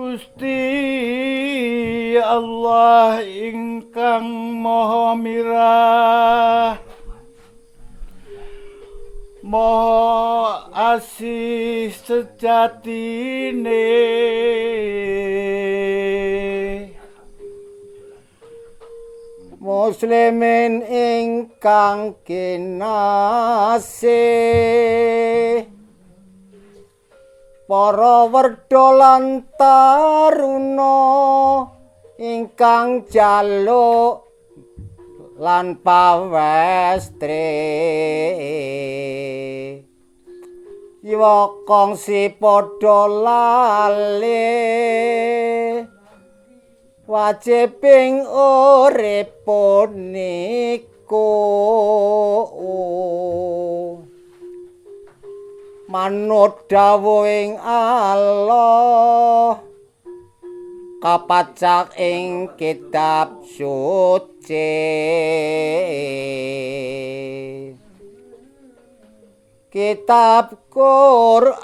Gusti Allah ingkang Maha Mirah, Maha Asih sejatine, muslimin ingkang kinasih, para werda lan taruna ingkang jaluk lan pawestre, iwa kongsi padha lale wajibing uripun niku. Manut dawuhing Allah kapacak ing kitab suci, kitab Quran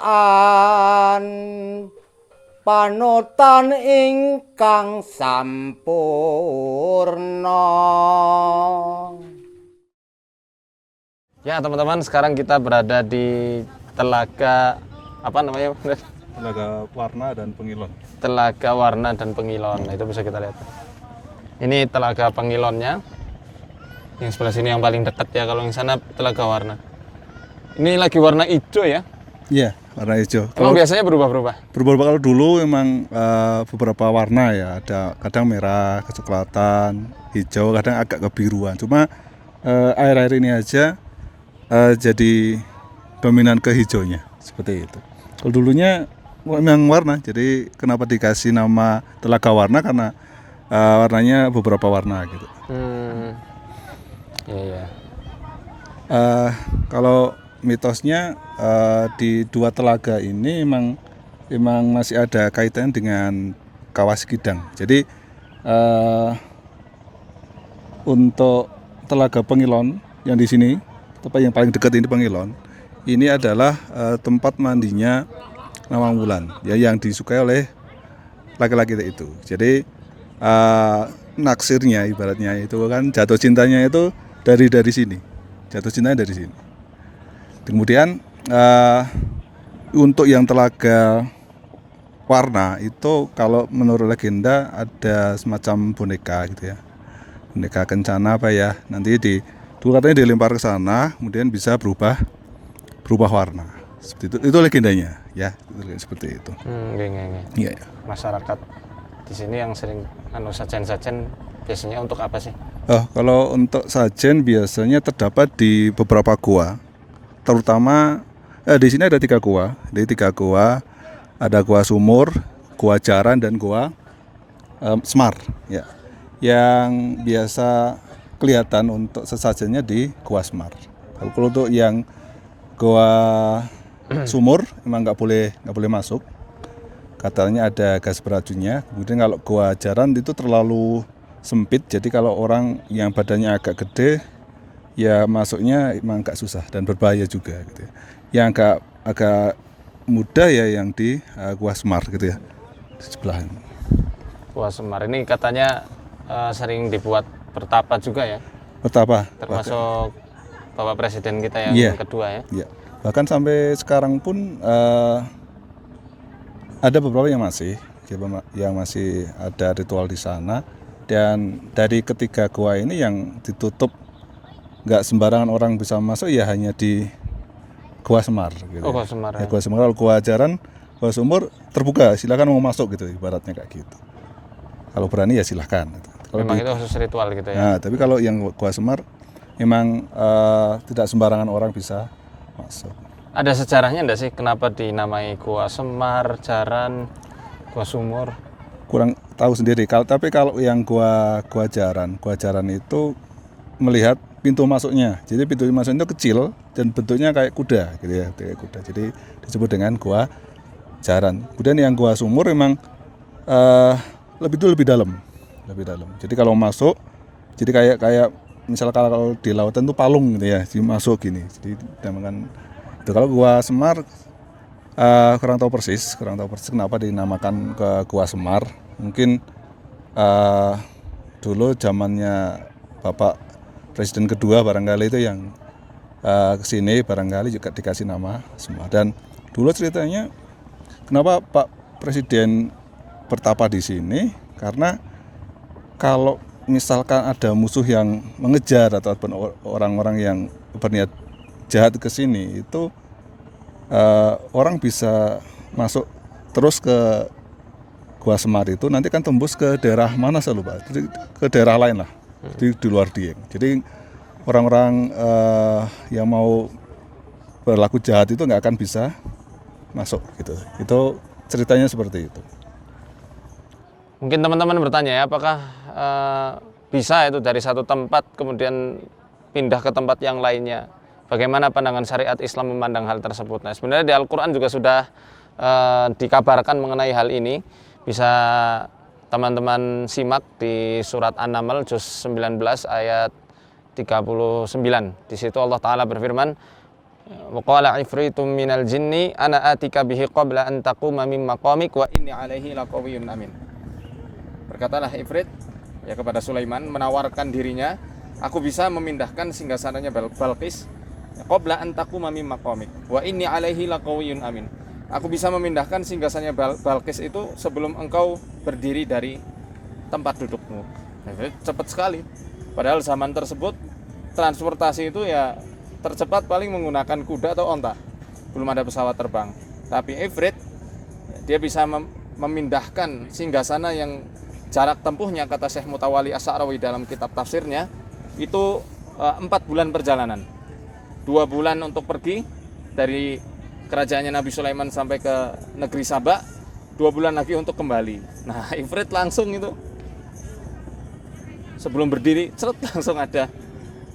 panutan ingkang sampurna. Ya teman-teman, sekarang kita berada di Telaga apa namanya? Telaga Warna dan Pengilon. Telaga Warna dan Pengilon. Nah, itu bisa kita lihat. Ini Telaga Pengilonnya. Yang sebelah sini yang paling dekat ya, kalau yang sana Telaga Warna. Ini lagi warna hijau ya? Iya, warna hijau. Kalau biasanya berubah-berubah? Berubah kalau dulu memang beberapa warna ya, ada kadang merah, kecoklatan, hijau, kadang agak kebiruan. Cuma air-air ini aja jadi dominan ke hijaunya, seperti itu. Kalau dulunya memang warna, jadi kenapa dikasih nama Telaga Warna karena warnanya beberapa warna gitu. Iya. Kalau mitosnya di dua telaga ini memang masih ada kaitan dengan Kawah Sikidang. Jadi untuk Telaga Pengilon yang di sini, tempat yang paling dekat ini Pengilon, ini adalah tempat mandinya Nawang Wulan, ya, yang disukai oleh laki-laki itu. Jadi naksirnya ibaratnya itu kan jatuh cintanya itu dari sini, jatuh cintanya dari sini. Kemudian untuk yang Telaga Warna itu kalau menurut legenda ada semacam boneka gitu ya, boneka kencana apa ya, nanti dulu katanya dilempar ke sana kemudian bisa berubah warna seperti itu legendanya ya, seperti itu. Iya. Masyarakat di sini yang sering sajen-sajen biasanya untuk apa sih? Kalau untuk sajen biasanya terdapat di beberapa gua, terutama di sini ada 3 gua. Di 3 gua ada Gua Sumur, Gua Jaran dan Gua Semar ya. Yang biasa kelihatan untuk sesajennya di Gua Semar. Kalau untuk yang Gua Sumur memang nggak boleh masuk, katanya ada gas beracunnya. Kemudian kalau Gua Jaran itu terlalu sempit, jadi kalau orang yang badannya agak gede ya masuknya emang agak susah dan berbahaya juga gitu ya. Yang agak mudah ya yang di Gua Semar gitu ya, di sebelah ini. Gua Semar ini katanya sering dibuat pertapa juga ya? Pertapa. Termasuk Bapak Presiden kita yang kedua ya? Iya. Bahkan sampai sekarang pun ada beberapa yang masih ada ritual di sana. Dan dari ketiga gua ini yang ditutup nggak sembarangan orang bisa masuk ya hanya di Gua Semar gitu. Gua Semar ya. Gua Semar. Kalau Gua Jaran, Gua Sumur terbuka, silakan mau masuk gitu ibaratnya kayak gitu. Kalau berani ya silakan gitu. Memang itu khusus ritual gitu ya. Nah, tapi kalau yang Gua Semar memang tidak sembarangan orang bisa masuk. Ada sejarahnya enggak sih kenapa dinamai Gua Semar, Jaran, Gua Sumur? Kurang tahu sendiri. Tapi kalau yang Gua Jaran itu melihat pintu masuknya. Jadi pintu masuknya itu kecil dan bentuknya kayak kuda gitu ya, kayak kuda. Jadi disebut dengan Gua Jaran. Kemudian yang Gua Sumur memang lebih dalam. Jadi kalau masuk, jadi kayak misal kalau di lautan itu palung gitu ya, masuk gini. Jadi dinamakan itu. Kalau Gua Semar Kurang tahu persis kenapa dinamakan ke Gua Semar. Mungkin dulu zamannya Bapak Presiden kedua barangkali itu yang kesini barangkali juga dikasih nama Semar. Dan dulu ceritanya kenapa Pak Presiden bertapa di sini, karena kalau misalkan ada musuh yang mengejar atau orang-orang yang berniat jahat ke sini, itu orang bisa masuk terus ke Gua Semar itu, nanti kan tembus ke daerah mana saya lupa, ke daerah lain lah di luar Dieng. Jadi orang-orang yang mau berlaku jahat itu nggak akan bisa masuk gitu. Itu ceritanya seperti itu. Mungkin teman-teman bertanya ya, apakah bisa itu dari satu tempat kemudian pindah ke tempat yang lainnya? Bagaimana pandangan syariat Islam memandang hal tersebut? Nah, sebenarnya di Al-Quran juga sudah dikabarkan mengenai hal ini. Bisa teman-teman simak di surat An-Naml juz 19 ayat 39. Di situ Allah Ta'ala berfirman, wa qala ifritum minal jinni ana atika bihi qabla an taquma min maqamik wa inni alaihi laqawiyyun amin. Berkatalah Ifrit ya kepada Sulaiman, menawarkan dirinya, aku bisa memindahkan singgasananya Balqis qabla an taquma min maqamik wa inni alaihi laqawiyyun amin. Aku bisa memindahkan singgasananya Balqis itu sebelum engkau berdiri dari tempat dudukmu. Nah, cepat sekali. Padahal zaman tersebut transportasi itu ya tercepat paling menggunakan kuda atau onta. Belum ada pesawat terbang. Tapi Ifrit dia bisa memindahkan singgasana yang jarak tempuhnya, kata Syekh Mutawali As-Sa'rawi dalam kitab tafsirnya, itu 4 bulan perjalanan. 2 bulan untuk pergi dari kerajaannya Nabi Sulaiman sampai ke negeri Sabak, 2 bulan lagi untuk kembali. Nah, Ifrit langsung itu sebelum berdiri,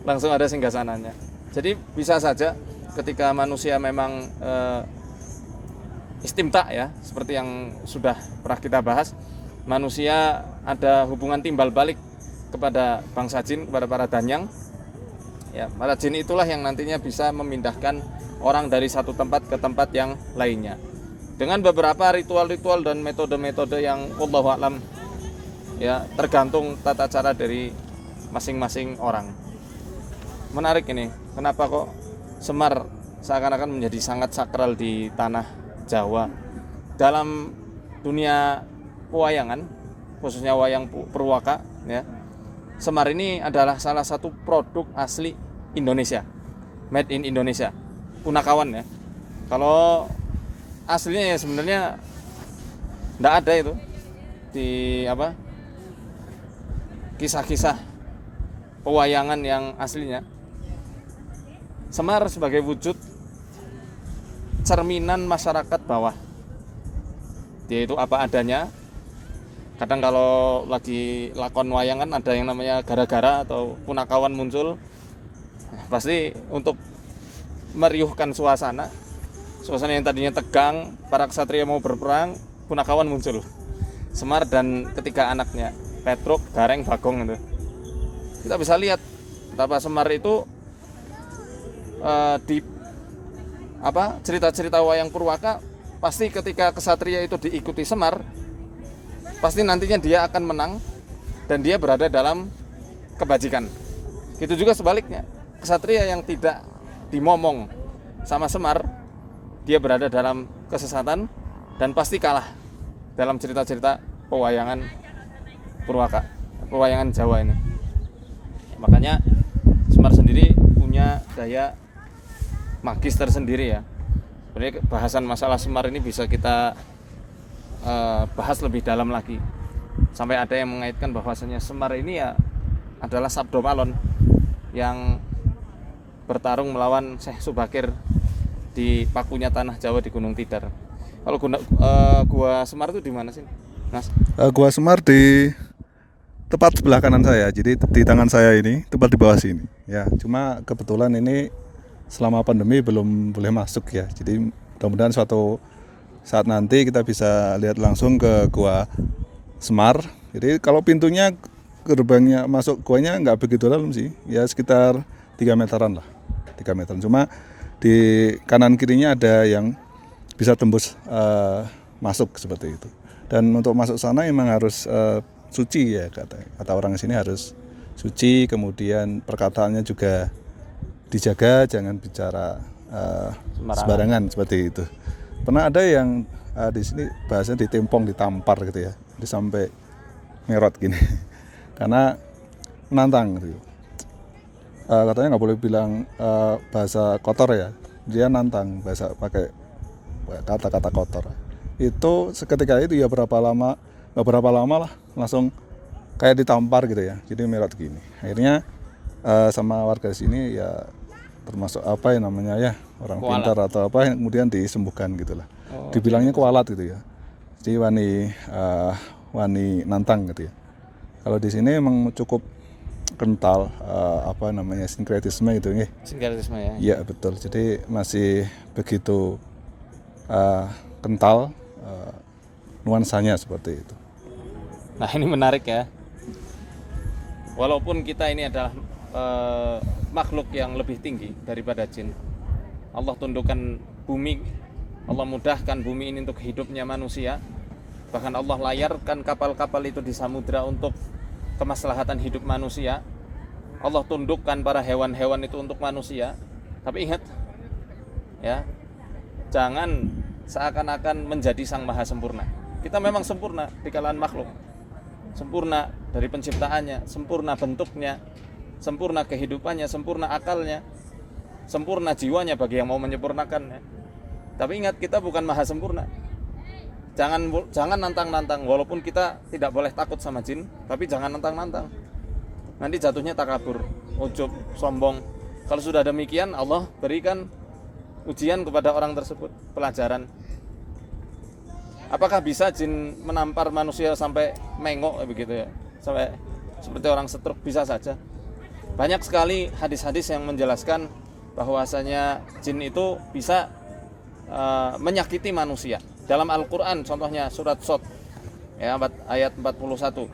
langsung ada singgasananya. Jadi bisa saja ketika manusia memang istimta ya, seperti yang sudah pernah kita bahas, manusia ada hubungan timbal balik kepada bangsa jin, kepada para danyang. Ya, para jin itulah yang nantinya bisa memindahkan orang dari satu tempat ke tempat yang lainnya. Dengan beberapa ritual-ritual dan metode-metode yang wallahu a'lam ya, tergantung tata cara dari masing-masing orang. Menarik ini, kenapa kok Semar seakan-akan menjadi sangat sakral di tanah Jawa. Dalam dunia pewayangan, khususnya wayang Purwaka ya, Semar ini adalah salah satu produk asli Indonesia, made in Indonesia, punakawan ya. Kalau aslinya ya sebenarnya tidak ada itu di kisah-kisah pewayangan yang aslinya. Semar sebagai wujud cerminan masyarakat bawah, dia itu apa adanya. Kadang kalau lagi lakon wayangan ada yang namanya gara-gara atau punakawan muncul, pasti untuk meriuhkan suasana yang tadinya tegang, para ksatria mau berperang, punakawan muncul. Semar dan ketiga anaknya, Petruk, Gareng, Bagong itu. Kita bisa lihat betapa Semar itu di cerita-cerita wayang Purwaka, pasti ketika ksatria itu diikuti Semar, pasti nantinya dia akan menang dan dia berada dalam kebajikan. Itu juga sebaliknya, ksatria yang tidak dimomong sama Semar, dia berada dalam kesesatan dan pasti kalah dalam cerita-cerita pewayangan Purwaka, pewayangan Jawa ini. Makanya Semar sendiri punya daya magis tersendiri ya. Sebenarnya bahasan masalah Semar ini bisa kita bahas lebih dalam lagi. Sampai ada yang mengaitkan bahwasanya Semar ini ya adalah Sabdo Malon yang bertarung melawan Syekh Subakir di pakunya tanah Jawa di Gunung Tidar. Kalau gua Semar itu di mana sih, Mas? Gua Semar di tepat sebelah kanan saya, jadi di tangan saya ini, tepat di bawah sini. Ya, cuma kebetulan ini selama pandemi belum boleh masuk ya. Jadi mudah-mudahan suatu saat nanti kita bisa lihat langsung ke Gua Semar. Jadi kalau pintunya, gerbangnya masuk guanya nggak begitu dalam sih, ya sekitar 3 meteran lah, 3 meteran. Cuma di kanan kirinya ada yang bisa tembus masuk seperti itu. Dan untuk masuk sana memang harus suci ya, kata orang sini harus suci, kemudian perkataannya juga dijaga, jangan bicara sembarangan seperti itu. Pernah ada yang di sini bahasanya ditempong, ditampar gitu ya, sampai merot gini karena menantang gitu. Katanya nggak boleh bilang bahasa kotor ya, dia nantang bahasa pakai kata-kata kotor. Itu seketika itu ya berapa lama lah langsung kayak ditampar gitu ya, jadi merot gini. Akhirnya sama warga sini ya, termasuk apa ya namanya ya, orang kualat. pintar atau apa yang kemudian disembuhkan gitulah. Dibilangnya kualat gitu ya, jadi wani nantang gitu ya. Kalau di sini emang cukup kental apa namanya sinkretisme itu nih. Sinkretisme ya. Iya betul, jadi masih begitu kental nuansanya seperti itu. Nah ini menarik ya. Walaupun kita ini adalah makhluk yang lebih tinggi daripada jin, Allah tundukkan bumi, Allah mudahkan bumi ini untuk hidupnya manusia. Bahkan Allah layarkan kapal-kapal itu di samudra untuk kemaslahatan hidup manusia. Allah tundukkan para hewan-hewan itu untuk manusia. Tapi ingat ya, jangan seakan-akan menjadi sang maha sempurna. Kita memang sempurna di kalangan makhluk, sempurna dari penciptaannya, sempurna bentuknya, sempurna kehidupannya, sempurna akalnya, sempurna jiwanya bagi yang mau menyempurnakannya. Tapi ingat, kita bukan maha sempurna. Jangan nantang-nantang. Walaupun kita tidak boleh takut sama jin, tapi jangan nantang-nantang. Nanti jatuhnya takabur, ujub, sombong. Kalau sudah demikian, Allah berikan ujian kepada orang tersebut, pelajaran. Apakah bisa jin menampar manusia sampai mengok begitu ya, sampai seperti orang stroke? Bisa saja. Banyak sekali hadis-hadis yang menjelaskan bahwasanya jin itu bisa menyakiti manusia. Dalam Al-Quran contohnya surat Shad ya, ayat 41.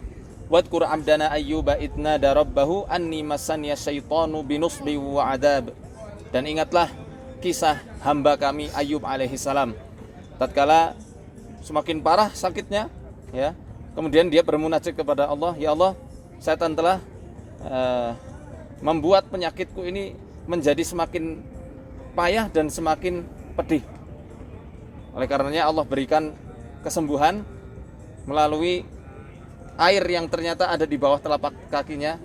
Wadkur abdana ayyuba idna darabbahu anni massaniya syaitanu binusbi wa adab. Dan ingatlah kisah hamba kami Ayyub alaihissalam, tatkala semakin parah sakitnya ya, kemudian dia bermunajat kepada Allah, ya Allah, setan telah membuat penyakitku ini menjadi semakin payah dan semakin pedih. Oleh karenanya Allah berikan kesembuhan melalui air yang ternyata ada di bawah telapak kakinya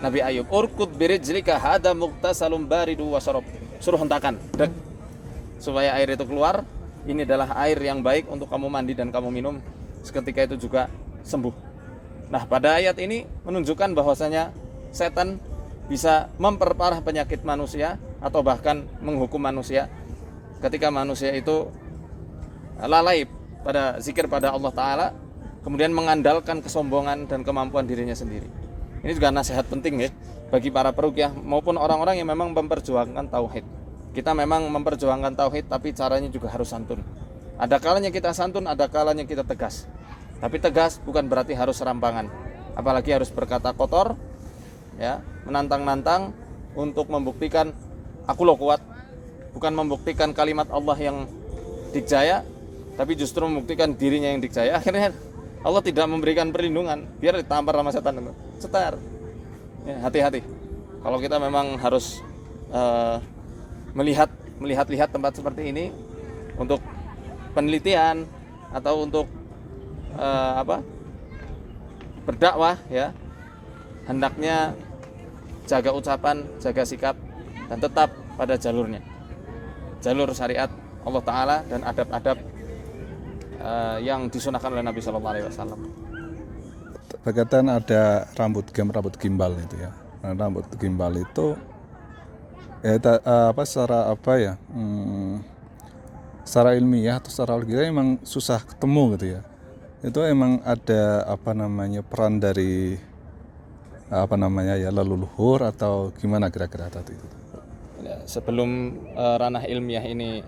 Nabi Ayub. Urkud birijlika hada muqtasalum baridu wa syarab. Suruh hentakan, dek, supaya air itu keluar. Ini adalah air yang baik untuk kamu mandi dan kamu minum. Seketika itu juga sembuh. Nah, pada ayat ini menunjukkan bahwasanya setan bisa memperparah penyakit manusia atau bahkan menghukum manusia ketika manusia itu lalai pada zikir pada Allah Ta'ala, kemudian mengandalkan kesombongan dan kemampuan dirinya sendiri. Ini juga nasihat penting ya bagi para peruqyah maupun orang-orang yang memang memperjuangkan tauhid. Kita memang memperjuangkan tauhid, tapi caranya juga harus santun. Ada kalanya kita santun, ada kalanya kita tegas. Tapi tegas bukan berarti harus serampangan, apalagi harus berkata kotor ya, menantang-nantang untuk membuktikan aku lo kuat, bukan membuktikan kalimat Allah yang dikjaya, tapi justru membuktikan dirinya yang dikjaya. Akhirnya Allah tidak memberikan perlindungan, biar ditampar sama setan itu. Cetar. Ya, hati-hati. Kalau kita memang harus melihat tempat seperti ini untuk penelitian atau untuk berdakwah ya, hendaknya jaga ucapan, jaga sikap, dan tetap pada jalurnya, jalur syariat Allah Ta'ala dan adab-adab yang disunahkan oleh Nabi Sallallahu Alaihi Wasallam. Berkaitan ada rambut gimbal itu ya. Nah, rambut gimbal itu secara ilmiah atau secara logika emang susah ketemu gitu ya. Itu emang ada peran dari leluhur atau gimana kira-kira tadi itu? Sebelum ranah ilmiah ini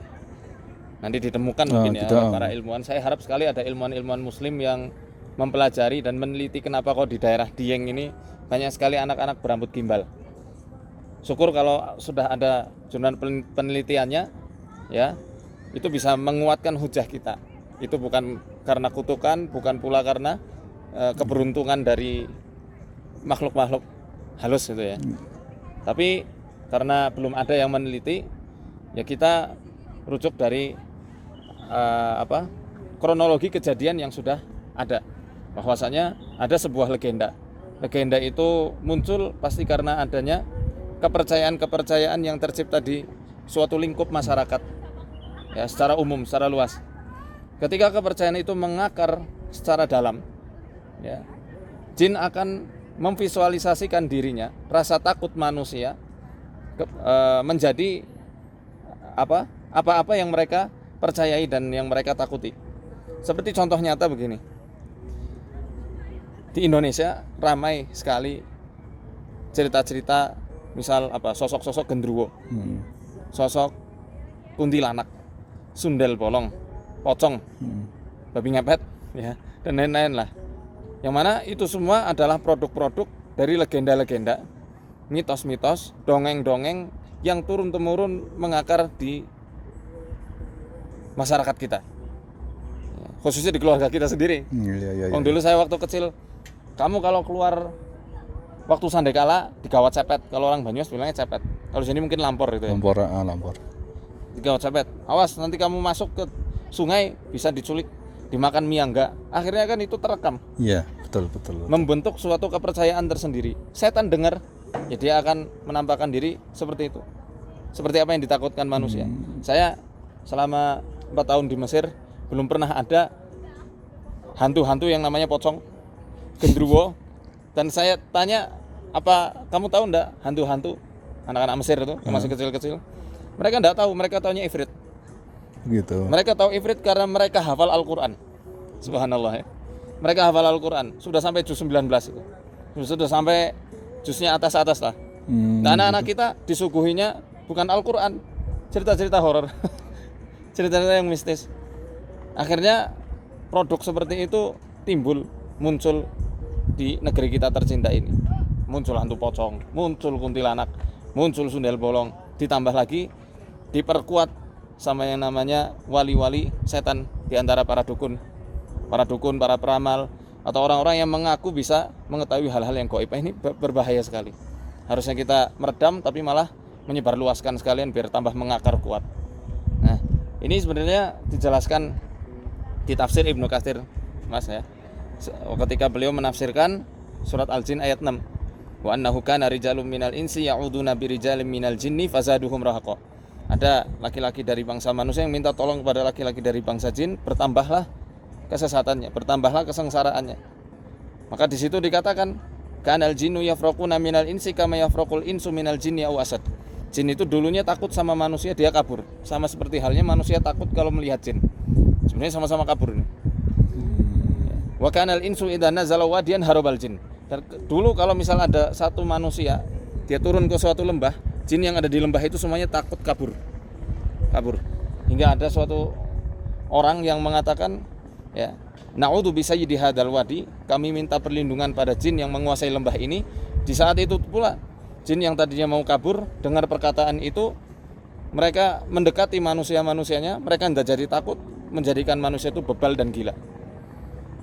nanti ditemukan mungkin ya oleh para ilmuwan, saya harap sekali ada ilmuwan-ilmuwan muslim yang mempelajari dan meneliti kenapa kok di daerah Dieng ini banyak sekali anak-anak berambut gimbal. Syukur kalau sudah ada jurnal penelitiannya ya, itu bisa menguatkan hujah kita. Itu bukan karena kutukan, bukan pula karena keberuntungan dari makhluk-makhluk halus gitu ya. Tapi karena belum ada yang meneliti, ya kita rujuk dari kronologi kejadian yang sudah ada. Bahwasanya ada sebuah legenda. Legenda itu muncul pasti karena adanya kepercayaan-kepercayaan yang tercipta di suatu lingkup masyarakat, ya, secara umum, secara luas. Ketika kepercayaan itu mengakar secara dalam, ya, jin akan memvisualisasikan dirinya, rasa takut manusia menjadi apa-apa yang mereka percayai dan yang mereka takuti. Seperti contoh nyata begini, di Indonesia ramai sekali cerita-cerita, misal sosok-sosok genderuwo, sosok kuntilanak, sundel bolong, pocong, babi ngepet, ya, dan lain-lain lah. Yang mana itu semua adalah produk-produk dari legenda-legenda, mitos-mitos, dongeng-dongeng yang turun-temurun mengakar di masyarakat kita, khususnya di keluarga kita sendiri. Dulu saya waktu kecil, kamu kalau keluar waktu sandekala digawat cepet. Kalau orang Banyumas bilangnya cepet. Kalau sini mungkin lampor gitu ya. Lampor. Digawat cepet. Awas nanti kamu masuk ke sungai bisa diculik, dimakan miangga. Akhirnya kan itu terekam. Iya, betul. Membentuk suatu kepercayaan tersendiri. Setan dengar, ya dia akan menampakkan diri seperti itu. Seperti apa yang ditakutkan manusia. Saya selama 4 tahun di Mesir belum pernah ada hantu-hantu yang namanya pocong, genderuwo. Dan saya tanya, apa kamu tahu enggak hantu-hantu anak-anak Mesir itu yang masih kecil-kecil? Mereka enggak tahu, mereka taunya ifrit. Gitu. Mereka tahu ifrit karena mereka hafal Al-Qur'an. Subhanallah ya. Mereka hafal Al-Qur'an, sudah sampai juz 19 itu. Sudah sampai juznya atas-atas lah. Nah, anak-anak kita disuguhinya bukan Al-Qur'an, cerita-cerita horor. Cerita-cerita yang mistis. Akhirnya produk seperti itu muncul di negeri kita tercinta ini. Muncul hantu pocong, muncul kuntilanak, muncul sundel bolong, ditambah lagi diperkuat sama yang namanya wali-wali setan di antara para dukun, para peramal, atau orang-orang yang mengaku bisa mengetahui hal-hal yang gaib. Ini berbahaya sekali. Harusnya kita meredam, tapi malah menyebarluaskan sekalian biar tambah mengakar kuat. Nah, ini sebenarnya dijelaskan di tafsir Ibnu Katsir, Mas ya. Ketika beliau menafsirkan surat Al-Jin ayat 6. Wa annahu kana rijalun minal insi ya'uduna birijalin minal jinni fazaduhum rahaqa. Ada laki-laki dari bangsa manusia yang minta tolong kepada laki-laki dari bangsa jin, bertambahlah kesesatannya, bertambahlah kesengsaraannya. Maka di situ dikatakan kanal jinnu yafraquna minal insi kama yafraqul insu minal jinni aw asad. Jin itu dulunya takut sama manusia, dia kabur. Sama seperti halnya manusia takut kalau melihat jin. Sebenarnya sama-sama kabur ini. Wa kanal insu idza nazala wadiyan harabal jin. Dan dulu kalau misal ada satu manusia, dia turun ke suatu lembah, jin yang ada di lembah itu semuanya takut kabur. Hingga ada suatu orang yang mengatakan, ya, na'udzu bi sayyidi hadzal wadi, kami minta perlindungan pada jin yang menguasai lembah ini. Di saat itu pula jin yang tadinya mau kabur dengar perkataan itu, mereka mendekati manusia-manusianya, mereka tidak jadi takut, menjadikan manusia itu bebal dan gila.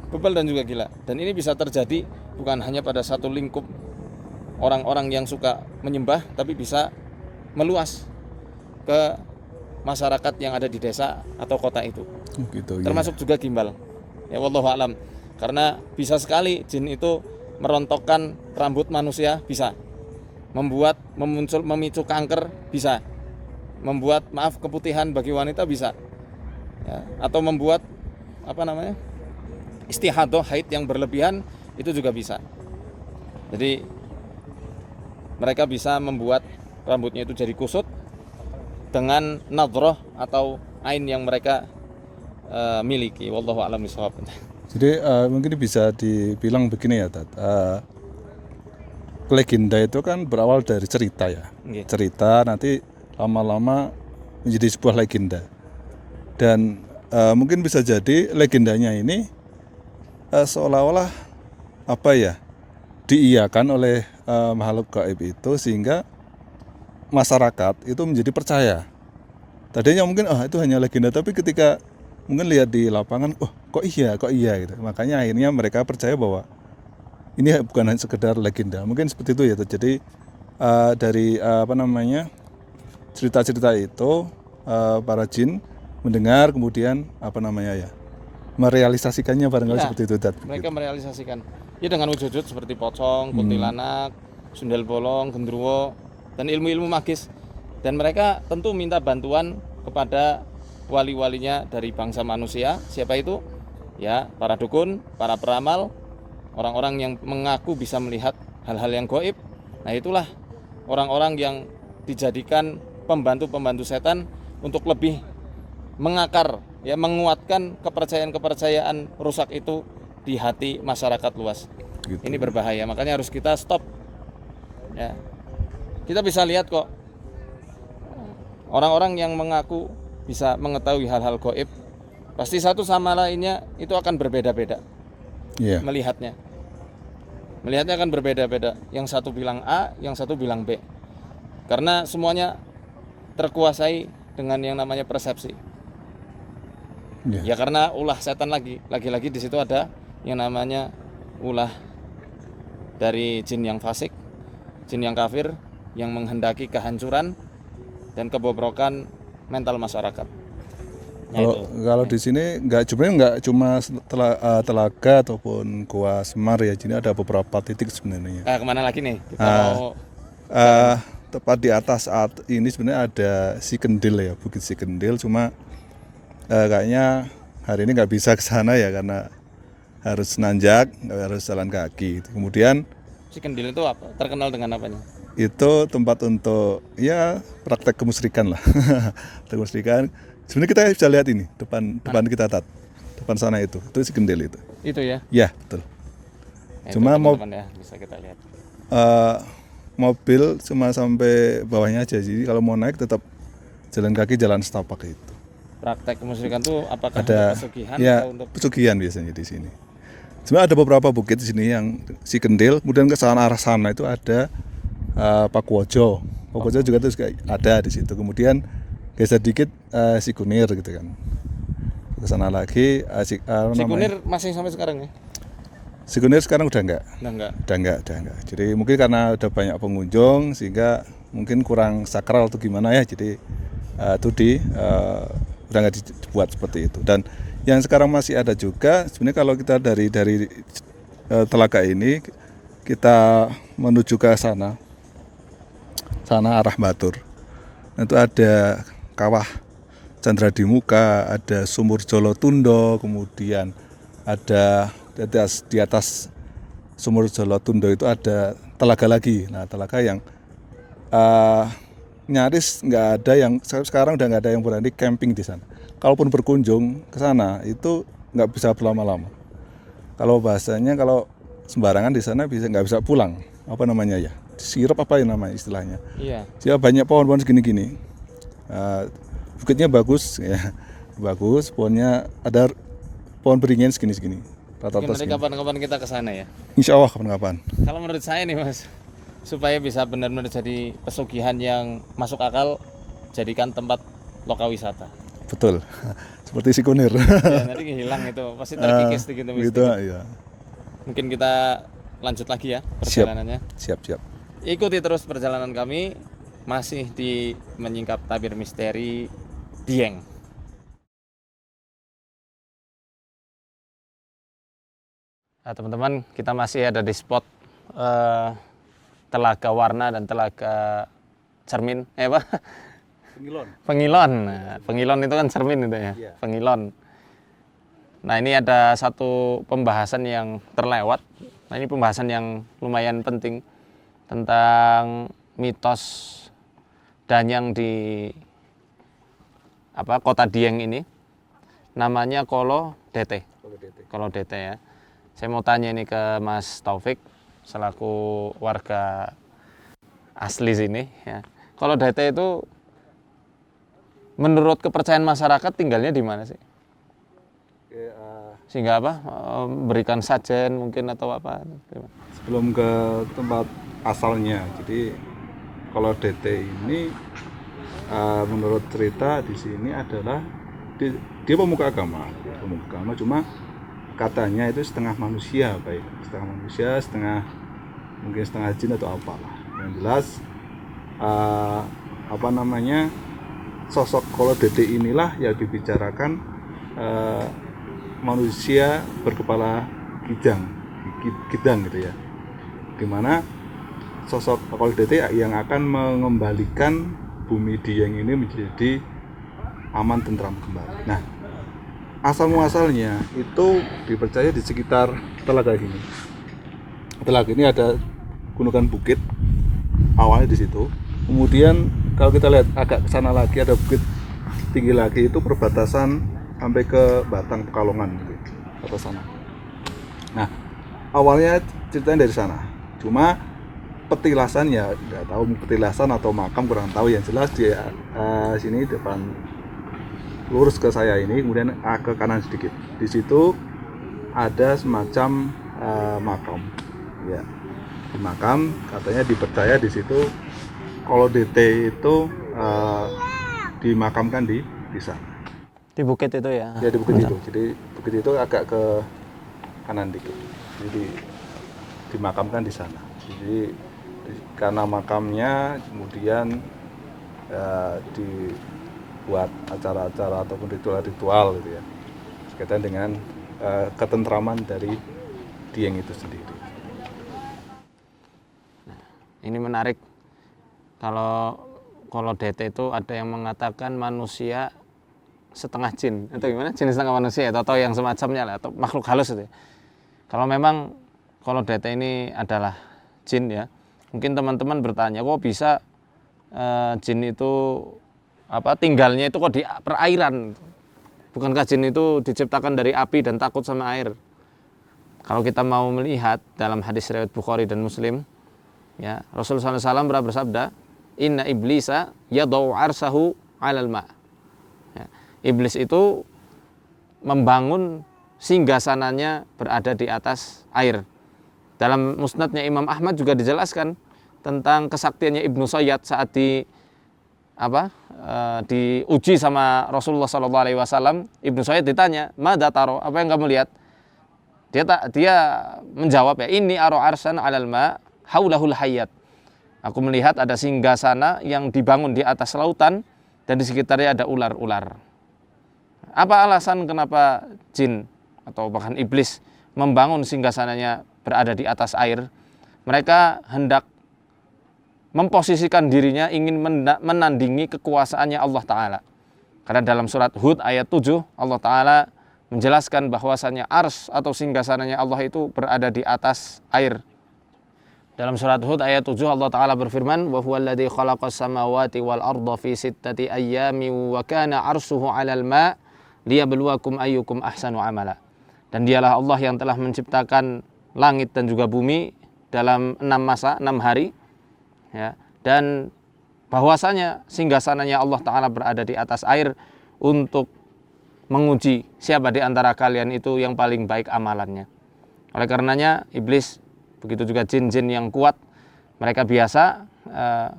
Bebal dan juga gila. Dan ini bisa terjadi bukan hanya pada satu lingkup orang-orang yang suka menyembah, tapi bisa meluas ke masyarakat yang ada di desa atau kota itu. Gitu, termasuk juga gimbal. Ya wallahu alam. Karena bisa sekali jin itu merontokkan rambut manusia, bisa. Memicu kanker, bisa. Membuat keputihan bagi wanita, bisa. Ya, atau membuat istihadah, haid yang berlebihan, itu juga bisa. Jadi mereka bisa membuat rambutnya itu jadi kusut dengan nadhrah atau ain yang mereka miliki. Wallahu a'lam bishawab. Jadi mungkin bisa dibilang begini ya, Tat. Legenda itu kan berawal dari cerita ya. Okay. Cerita nanti lama-lama menjadi sebuah legenda. Dan mungkin bisa jadi legendanya ini seolah-olah diiyakan oleh makhluk gaib itu, sehingga masyarakat itu menjadi percaya Tadinya mungkin itu hanya legenda, tapi ketika mungkin lihat di lapangan, kok iya gitu. Makanya akhirnya mereka percaya bahwa ini bukan hanya sekedar legenda. Mungkin seperti itu ya. Jadi dari cerita-cerita itu para jin mendengar, kemudian merealisasikannya barangkali seperti itu. Mereka merealisasikan ya dengan wujud-wujud seperti pocong, kuntilanak, sundel bolong, gendruwo, dan ilmu-ilmu magis. Dan mereka tentu minta bantuan kepada wali-walinya dari bangsa manusia. Siapa itu? Ya, para dukun, para peramal, orang-orang yang mengaku bisa melihat hal-hal yang gaib. Nah, itulah orang-orang yang dijadikan pembantu-pembantu setan untuk lebih mengakar, ya, menguatkan kepercayaan-kepercayaan rusak itu di hati masyarakat luas. Gitu. Ini berbahaya, makanya harus kita stop. Ya. Kita bisa lihat kok orang-orang yang mengaku bisa mengetahui hal-hal gaib, pasti satu sama lainnya itu akan berbeda-beda. Melihatnya akan berbeda-beda. Yang satu bilang A, yang satu bilang B. Karena semuanya terkuasai dengan yang namanya persepsi. Ya karena ulah setan lagi-lagi di situ ada yang namanya ulah dari jin yang fasik, jin yang kafir, yang menghendaki kehancuran dan kebobrokan mental masyarakat. Kalau di sini nggak cuma telaga ataupun Gua Semar ya, jadi ada beberapa titik sebenarnya. Kemana lagi nih? Tepat di atas ini sebenarnya ada Sikendil ya, Bukit Sikendil. Cuma kayaknya hari ini nggak bisa ke sana ya karena harus nanjak, harus jalan kaki. Kemudian Sikendil itu apa? Terkenal dengan apanya? Itu tempat untuk ya praktek kemusyrikan lah. Kemusyrikan. Sebenarnya kita bisa lihat ini depan kita depan sana itu Sikendil itu. Itu ya? Ya betul. Cuma ya, bisa kita lihat. Mobil cuma sampai bawahnya aja, jadi kalau mau naik tetap jalan kaki, jalan setapak itu. Praktek kemusyrikan itu apakah ada pesugihan ya, atau untuk pesugihan biasanya di sini. Sebenarnya ada beberapa bukit di sini yang Sikendil, kemudian ke sana arah sana itu ada Pakuwojo. Pakuwojo juga tuh ada di situ. Kemudian geser dikit Sikunir gitu kan. Ke sana lagi Sikunir masih sampai sekarang ya? Sikunir sekarang udah enggak. Udah enggak. Jadi mungkin karena udah banyak pengunjung sehingga mungkin kurang sakral atau gimana ya. Jadi itu udah enggak dibuat seperti itu. Dan yang sekarang masih ada juga sebenarnya kalau kita dari telaga ini kita menuju ke sana arah Batur. Itu ada Kawah Candra di Muka, ada Sumur Jolo Tundo, kemudian ada di atas Sumur Jolo Tundo itu ada telaga lagi. Nah, telaga yang nyaris nggak ada yang sekarang udah nggak ada yang berani camping di sana. Kalaupun berkunjung ke sana itu nggak bisa berlama-lama. Kalau bahasanya kalau sembarangan di sana nggak bisa pulang. Apa namanya ya? Sirap apa yang namanya istilahnya? Iya. Jadi banyak pohon-pohon segini-gini. Bukitnya bagus ya, bagus. Pohonnya ada pohon beringin segini-segini. Nanti kapan-kapan kita ke sana ya? Insya Allah kapan-kapan. Kalau menurut saya nih Mas, supaya bisa benar-benar jadi pesugihan yang masuk akal, jadikan tempat lokal wisata. Betul, seperti Sikunir. Ya, nanti hilang itu, pasti terkikis gitu. Iya. Mungkin kita lanjut lagi ya perjalanannya. Siap. Ikuti terus perjalanan kami, masih di menyingkap tabir misteri Dieng. Nah, teman-teman, kita masih ada di spot Telaga Warna dan Telaga Cermin. Pengilon. Nah, Pengilon itu kan cermin itu ya. Yeah. Pengilon. Nah, ini ada satu pembahasan yang terlewat. Nah, ini pembahasan yang lumayan penting tentang mitos danyang di kota Dieng ini. Namanya Kolo Dete. Kolo Dete ya. Saya mau tanya ini ke Mas Taufik selaku warga asli sini ya. Kolo Dete itu menurut kepercayaan masyarakat tinggalnya di mana sih? Sehingga berikan sajen mungkin atau apa? Sebelum ke tempat asalnya, jadi kalau DT ini menurut cerita di sini adalah dia pemuka agama, cuma katanya itu setengah manusia, mungkin setengah jin atau apalah. Yang jelas sosok Kolodete inilah yang dibicarakan manusia berkepala gidang gitu ya, dimana sosok Kolodete yang akan mengembalikan bumi Dieng ini menjadi aman tentram kembali. Nah, asal muasalnya itu dipercaya di sekitar telaga ini. Telaga ini ada gunungan bukit awalnya di situ. Kemudian kalau kita lihat agak ke sana lagi ada bukit tinggi lagi, itu perbatasan sampai ke Batang Pekalongan gitu, atau sana. Nah, awalnya ceritanya dari sana. Cuma petilasan ya nggak tahu petilasan atau makam kurang tahu, yang jelas di sini depan lurus ke saya ini, kemudian ke kanan sedikit. Di situ ada semacam makam. Ya, di makam katanya dipercaya di situ Kolodete itu dimakamkan di sana. Di bukit itu ya? Ya, di bukit itu. Jadi bukit itu agak ke kanan dikit. Jadi dimakamkan di sana. Jadi karena makamnya kemudian dibuat acara-acara ataupun ritual-ritual gitu ya, berkaitan dengan ketentraman dari Dieng itu sendiri. Ini menarik, kalau Kolodete itu ada yang mengatakan manusia setengah jin, atau gimana, jin setengah manusia atau yang semacamnya lah, atau makhluk halus itu ya. Kalau memang Kolodete ini adalah jin ya, mungkin teman-teman bertanya, kok bisa jin itu tinggalnya itu kok di perairan? Bukankah jin itu diciptakan dari api dan takut sama air? Kalau kita mau melihat dalam hadis riwayat Bukhari dan Muslim, ya, Rasulullah SAW pernah bersabda, inna iblisa yadau arsahu alal ma. Ya, iblis itu membangun singgasananya berada di atas air. Dalam musnadnya Imam Ahmad juga dijelaskan tentang kesaktiannya Ibnu Sayyad saat diuji sama Rasulullah SAW. Ibnu Sayyad ditanya, "Madza taro? Apa yang kamu lihat?" Dia menjawab, ya, ini aro arsan alal ma haulahul hayat. Aku melihat ada singgasana yang dibangun di atas lautan dan di sekitarnya ada ular-ular. Apa alasan kenapa jin atau bahkan iblis membangun singgasananya berada di atas air? Mereka hendak memposisikan dirinya ingin menandingi kekuasaannya Allah Ta'ala. Karena dalam surat Hud ayat 7 Allah Ta'ala menjelaskan bahwasannya ars atau singgasananya Allah itu berada di atas air. Dalam surat Hud ayat 7 Allah Ta'ala berfirman, wa huwallazi khalaqas samawati wal arda fi sittati ayyamin wa kana arshuhu 'alal ma' liyabluwakum ayyukum ahsanu amala. Dan dialah Allah yang telah menciptakan langit dan juga bumi dalam 6 hari, ya, dan bahwasanya singgasananya Allah Ta'ala berada di atas air untuk menguji siapa di antara kalian itu yang paling baik amalannya. Oleh karenanya iblis, begitu juga jin-jin yang kuat, mereka biasa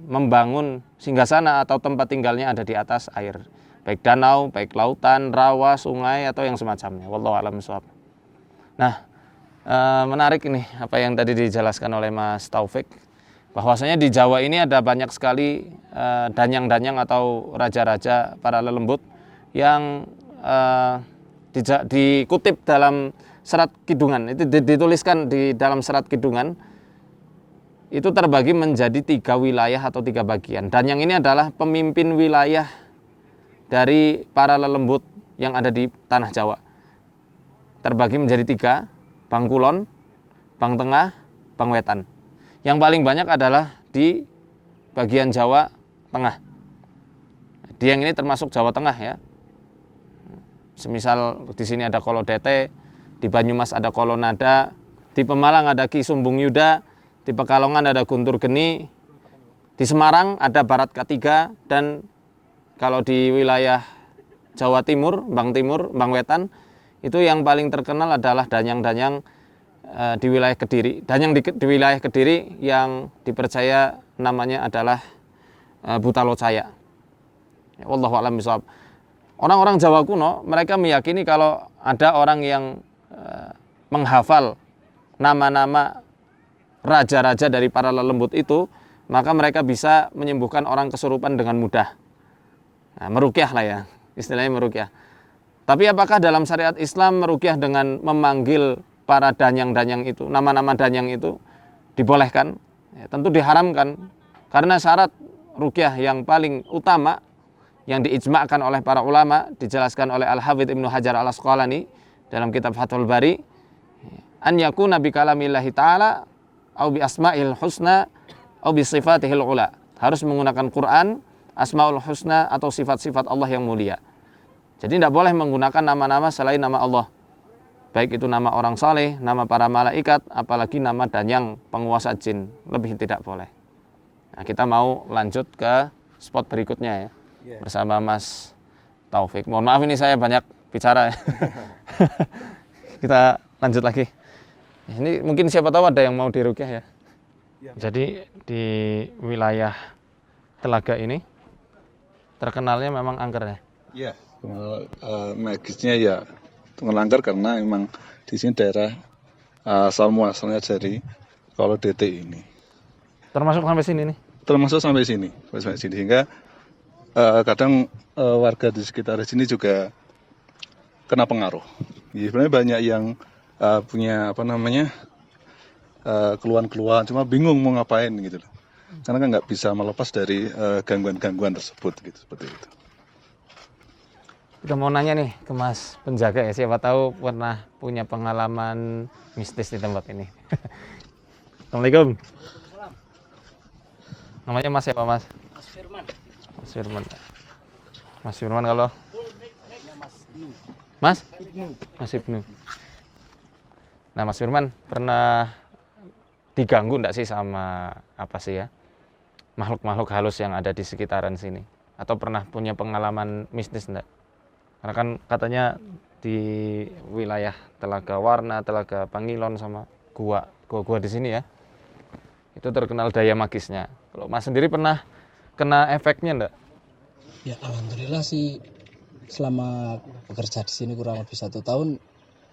membangun singgasana atau tempat tinggalnya ada di atas air, baik danau, baik lautan, rawa, sungai atau yang semacamnya. Wallahu a'lam bishawab. Nah, menarik ini apa yang tadi dijelaskan oleh Mas Taufik, bahwasanya di Jawa ini ada banyak sekali danyang-danyang atau raja-raja para lelembut yang dikutip dalam serat kidungan. Itu dituliskan di dalam serat kidungan, itu terbagi menjadi 3 wilayah atau 3 bagian. Danyang ini adalah pemimpin wilayah dari para lelembut yang ada di tanah Jawa. Terbagi menjadi 3, Bang Kulon, Bang Tengah, Bang Wetan. Yang paling banyak adalah di bagian Jawa Tengah. Dieng ini termasuk Jawa Tengah ya. Semisal di sini ada Kolodete, di Banyumas ada Kolonada, di Pemalang ada Ki Sumbung Yuda, di Pekalongan ada Guntur Geni, di Semarang ada Barat K3, dan kalau di wilayah Jawa Timur, Bang Wetan, itu yang paling terkenal adalah danyang-danyang di wilayah Kediri. Danyang di wilayah Kediri yang dipercaya namanya adalah Butalocaya. Wallahu a'lam bishawab. Orang-orang Jawa kuno mereka meyakini kalau ada orang yang menghafal nama-nama raja-raja dari para lelembut itu, maka mereka bisa menyembuhkan orang kesurupan dengan mudah. Nah, meruqyah lah ya, istilahnya meruqyah. Tapi apakah dalam syariat Islam meruqyah dengan memanggil para danyang-danyang itu, nama-nama danyang itu dibolehkan? Ya, tentu diharamkan, karena syarat ruqyah yang paling utama yang diijma'kan oleh para ulama, dijelaskan oleh Al-Hafidz Ibnu Hajar Al-Asqalani dalam kitab Fathul Bari, an yakuna bi kalamillahi ta'ala au bi asma'il husna au bi sifatihil ula. Harus menggunakan Quran, asmaul husna atau sifat-sifat Allah yang mulia. Jadi tidak boleh menggunakan nama-nama selain nama Allah. Baik itu nama orang saleh, nama para malaikat, apalagi nama danyang penguasa jin, lebih tidak boleh. Nah, kita mau lanjut ke spot berikutnya ya, bersama Mas Taufik. Mohon maaf ini saya banyak bicara ya. Kita lanjut lagi. Ini mungkin siapa tahu ada yang mau diruqyah ya. Jadi di wilayah Telaga ini terkenalnya memang angker ya. Iya. Magisnya ya tunggal angker karena memang di sini daerah asal muasalnya dari kalau DT ini. Termasuk sampai sini nih. Termasuk sampai sini sehingga kadang warga di sekitar sini juga kena pengaruh. Ya, sebenarnya banyak yang punya keluhan-keluhan, cuma bingung mau ngapain gitu loh. Karena kan nggak bisa melepas dari gangguan-gangguan tersebut gitu, seperti itu. Kita mau nanya nih ke Mas penjaga ya, siapa tahu pernah punya pengalaman mistis di tempat ini. Assalamualaikum. Namanya Mas siapa Mas? Mas Firman. Mas Firman. Mas Firman kalau? Mas? Mas Ibnu. Nah Mas Firman pernah diganggu enggak sih sama apa sih ya, makhluk-makhluk halus yang ada di sekitaran sini? Atau pernah punya pengalaman mistis enggak? Karena kan katanya di wilayah Telaga Warna, Telaga Pangilon sama gua di sini ya, itu terkenal daya magisnya. Kalau Mas sendiri pernah kena efeknya enggak? Ya alhamdulillah sih, selama bekerja di sini kurang lebih 1 tahun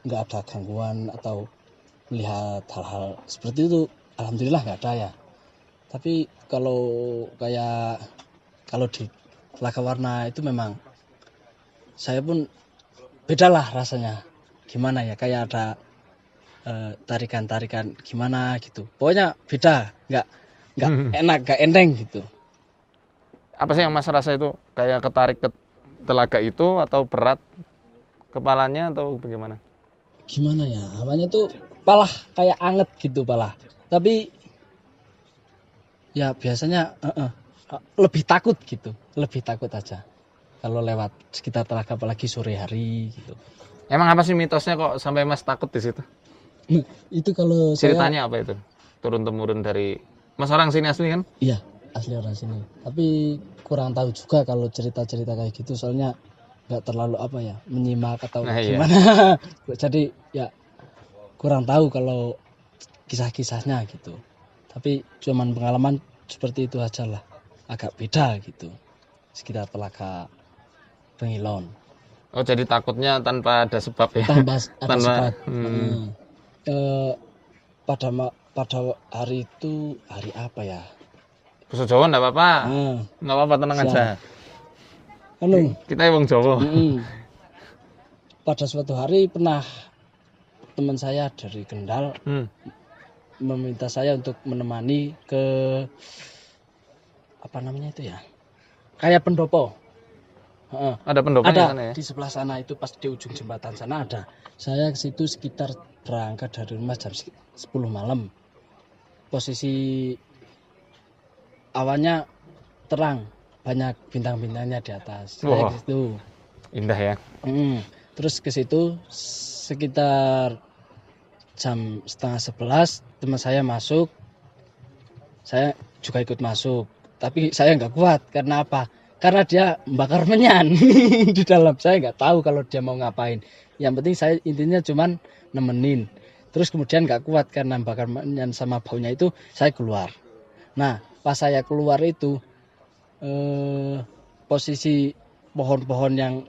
nggak ada gangguan atau melihat hal-hal seperti itu. Alhamdulillah nggak ada ya. Tapi kalau di Telaga Warna itu memang saya pun beda lah rasanya. Gimana ya, kayak ada tarikan-tarikan gimana gitu. Pokoknya beda, nggak enak, nggak enteng gitu. Apa sih yang Mas rasa itu? Kayak ketarik ke telaga itu atau berat kepalanya atau bagaimana? Gimana ya, awalnya tuh palah kayak anget gitu palah. Tapi ya biasanya lebih takut gitu, lebih takut aja kalau lewat sekitar telaga, apalagi sore hari gitu. Emang apa sih mitosnya kok sampai Mas takut di situ? Itu kalau Ceritanya apa itu? Turun-temurun dari Mas orang sini asli kan? Iya, asli orang sini. Tapi kurang tahu juga kalau cerita-cerita kayak gitu, soalnya nggak terlalu menyimak atau gimana. Jadi ya kurang tahu kalau kisah-kisahnya gitu. Tapi cuman pengalaman seperti itu aja lah, agak beda gitu sekitar Telaga Pangilon. Oh jadi takutnya tanpa ada sebab ya? Tanpa ada sebab. Pada hari itu hari apa ya? Bahasa Jawa enggak apa-apa. Enggak apa-apa, tenang aja. Kita wong Jawa. Pada suatu hari pernah teman saya dari Kendal meminta saya untuk menemani ke kayak pendopo. Ada pendoponya Ada kan ya? di sebelah sana, itu pas di ujung jembatan sana ada. Saya ke situ sekitar berangkat dari rumah jam 10 malam. Posisi awannya terang, banyak bintang-bintangnya di atas. Saya ke situ. Indah ya. Terus ke situ sekitar jam 10:30 teman saya masuk. Saya juga ikut masuk. Tapi saya nggak kuat, karena apa? Karena dia membakar menyan di dalam. Saya nggak tahu kalau dia mau ngapain. Yang penting saya intinya cuman nemenin. Terus kemudian nggak kuat karena membakar menyan sama baunya itu, saya keluar. Nah pas saya keluar itu posisi pohon-pohon yang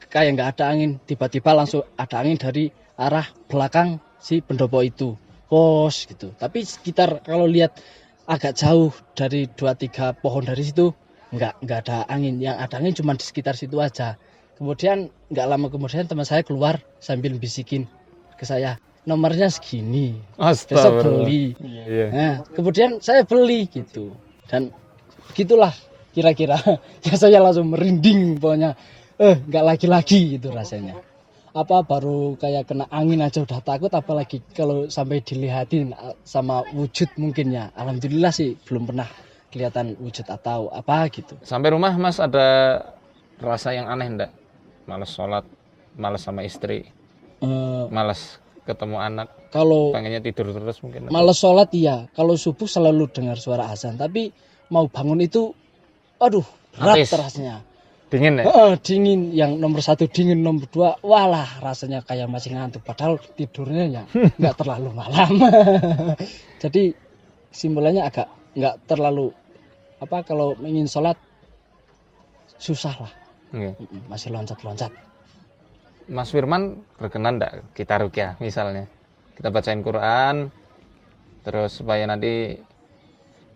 kayak nggak ada angin, tiba-tiba langsung ada angin dari arah belakang si pendopo itu, pos gitu. Tapi sekitar kalau lihat agak jauh dari 2-3 pohon dari situ nggak ada angin, yang ada angin cuma di sekitar situ aja. Kemudian nggak lama kemudian teman saya keluar sambil bisikin ke saya, nomornya segini, besok Astagfirullah. beli. Iya. Nah, kemudian saya beli gitu, dan begitulah kira-kira ya saya langsung merinding pokoknya, nggak lagi-lagi gitu rasanya. Apa baru kayak kena angin aja udah takut, apalagi kalau sampai dilihatin sama wujud mungkin ya. Alhamdulillah sih belum pernah kelihatan wujud atau apa gitu. Sampai rumah Mas ada rasa yang aneh enggak? Males sholat, males sama istri, Eh, males ketemu anak, kalau pengennya tidur terus mungkin. malas sholat iya, kalau subuh selalu dengar suara azan, tapi mau bangun itu aduh berat Atis. rasanya. Dingin ya? Dingin, yang nomor 1 dingin, nomor 2 walah rasanya kayak masih ngantuk, padahal tidurnya ya nggak terlalu malam. Jadi simpulannya agak nggak terlalu apa, kalau ingin sholat susah lah. Oke. Masih loncat-loncat. Mas Firman berkenan enggak kita rukyah misalnya? Kita bacain Quran, terus supaya nanti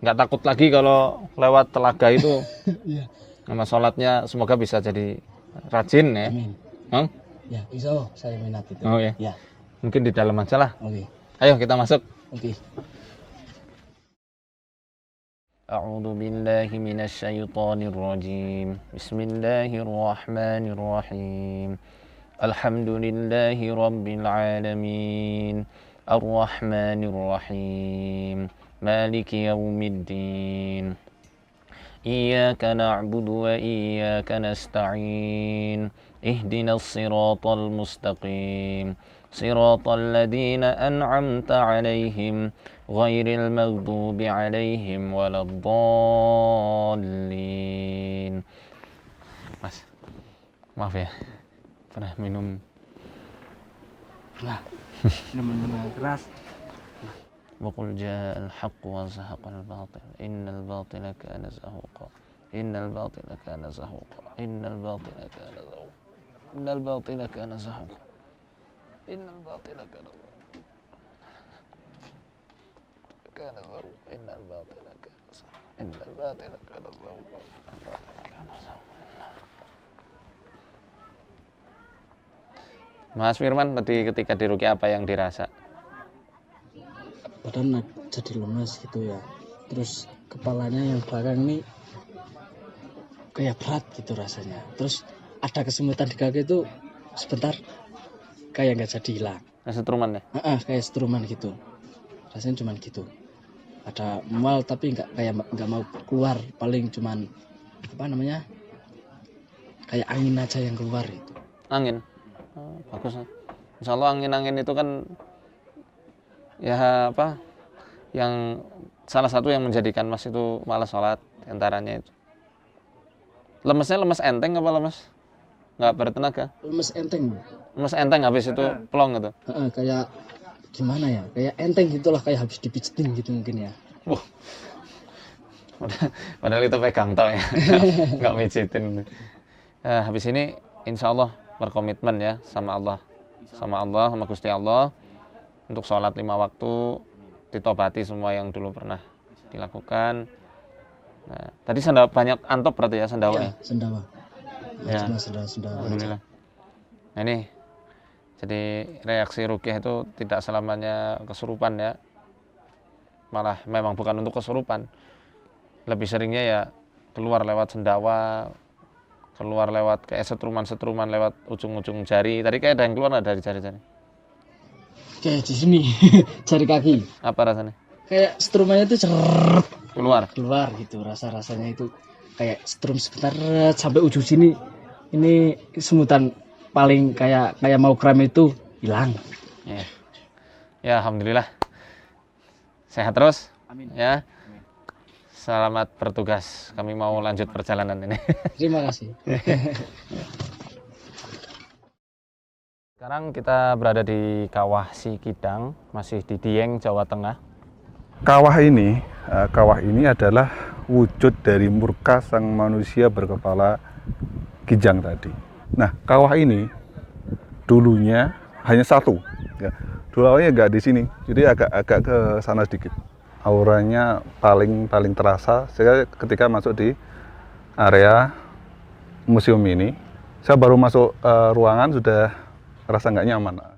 nggak takut lagi kalau lewat telaga itu. Iya. Nama sholatnya semoga bisa jadi rajin ya. Amin. Hah? Ya, insya Allah saya minat itu. Oh ya. Ya, Mungkin di dalam aja lah. oke. Ayo kita masuk. Oke. A'udzu billahi minasy syaithanir rajim. Bismillahirrahmanirrahim. Alhamdulillahi rabbil alamin. Arrahmanir rahim. Maliki yaumiddin. إياك نعبد وإياك نستعين اهدنا الصراط المستقيم صراط الذين أنعمت عليهم غير المغضوب عليهم ولا الضالين. Mas, maaf ya, pernah minum Nah, minuman keras. وقل جاء الحق وزهق الباطل إن الباطل كان زهوقا إن الباطل كان زهوقا إن الباطل كان زهوقا إن الباطل كان زهوقا إن الباطل كان زهوقا كان زهوقا إن الباطل كان زهوقا إن الباطل كان زهوقا Mas Firman, tadi ketika dirukyah apa yang dirasa? Badan jadi lemas gitu ya, terus kepalanya yang belakang ini kayak berat gitu rasanya, terus ada kesemutan di kaki itu sebentar kayak nggak jadi hilang. Kesetruman ya? Kayak setruman gitu rasanya, cuman gitu, ada mual tapi nggak mau keluar, paling cuman apa namanya, kayak angin aja yang keluar itu. Angin? Oh, bagus. Insya Allah angin-angin itu kan ya apa, yang salah satu yang menjadikan Mas itu malas sholat antaranya itu. Lemesnya lemes enteng apa lemes nggak bertenaga? Lemes enteng. Lemes enteng habis itu plong gitu. Kayak gimana ya, kayak enteng gitulah, kayak habis dipijetin gitu mungkin ya. Padahal itu pegang tau ya, nggak mijitin. Habis ini insya Allah berkomitmen ya sama Allah, sama Gusti Allah, untuk sholat 5 waktu, ditobati semua yang dulu pernah dilakukan. Nah, tadi sendawa banyak antop berarti ya sendawanya? Ya, sendawa. Ya. Sendawa. Alhamdulillah. Nah ini, jadi reaksi rukyah itu tidak selamanya kesurupan ya. Malah memang bukan untuk kesurupan. Lebih seringnya ya keluar lewat sendawa, keluar lewat kayak setruman-setruman lewat ujung-ujung jari. Tadi kayak ada yang keluar dari jari-jari. Kayak di sini, jari kaki. Apa rasanya? Kayak strumannya itu Keluar. gitu, rasanya itu kayak strum sebentar sampai ujung sini. Ini semutan paling kayak mau kram itu hilang. Ya. Ya alhamdulillah. Sehat terus. Amin. Ya. Selamat bertugas. Kami mau lanjut perjalanan ini. Terima kasih. Sekarang kita berada di Kawah Sikidang, masih di Dieng, Jawa Tengah. Kawah ini adalah wujud dari murka sang manusia berkepala kijang tadi. Nah, kawah ini dulunya hanya satu, ya. Dulu awalnya nggak di sini, jadi agak ke sana sedikit. Auranya paling terasa saya ketika masuk di area museum ini. Saya baru masuk ruangan sudah rasa nggak nyaman.